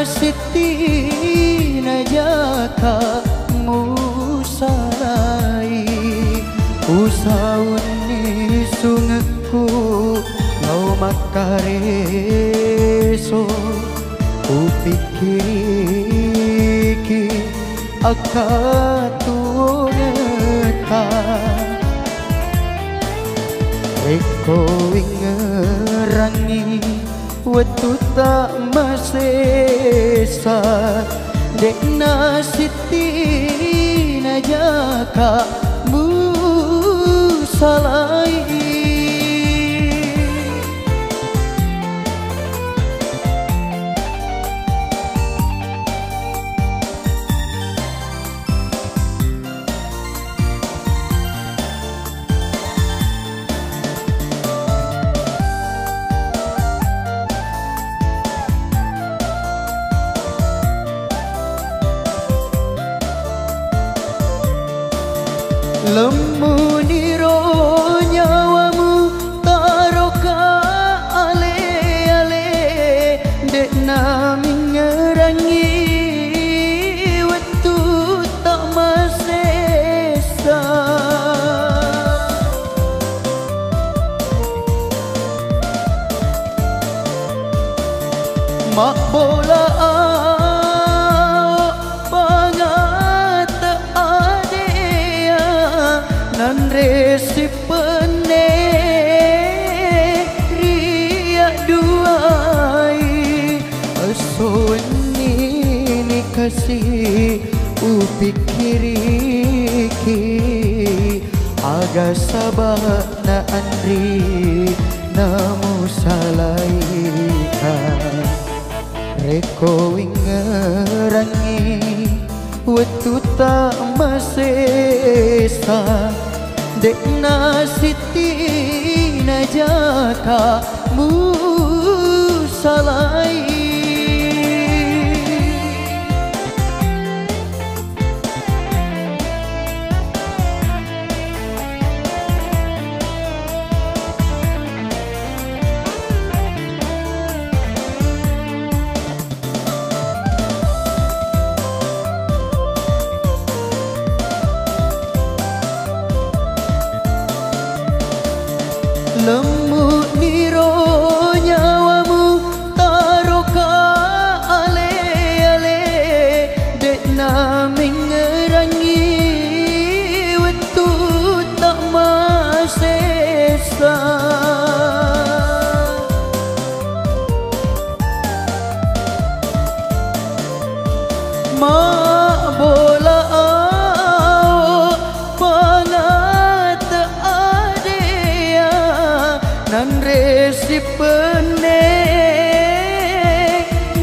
siti najaka musalai usauni sungku lau makareso upikiriki akatuneta eko ingerangi waktu tak masesa dekna siti najaka musalai lemu niro nyawamu taroka ale-ale dek nami ngerangi waktu tak masesa mak bola nan resi pene riak duai asoni ni kasih upikiriki aga sabak na andri namu salaika reko ingerangi waktu tak masesa dekna siti najaka musalai lemu niro nyawamu taroka ale-ale dek nami ngerangi waktu tak masesa mak bola nan resi pene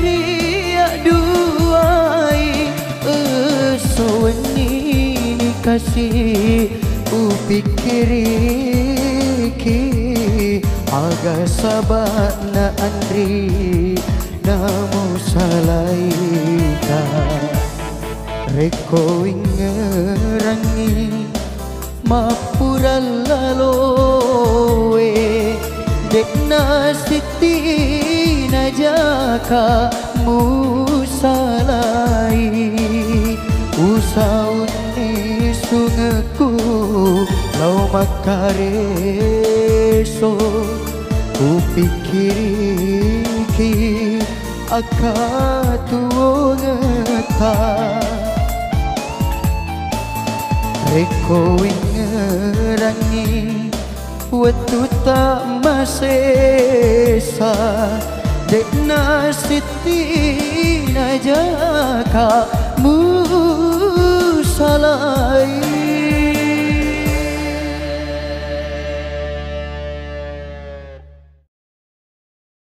riak duai esoni ni kasih upikiriki aga sabat na andri namu salaika reko ingerangi mapural laloe dekna siti najaka musalai usauni sungeku lau makareso upikiriki akatuongeta reko ingerangi waktu tak masesa dekna siti najaka mu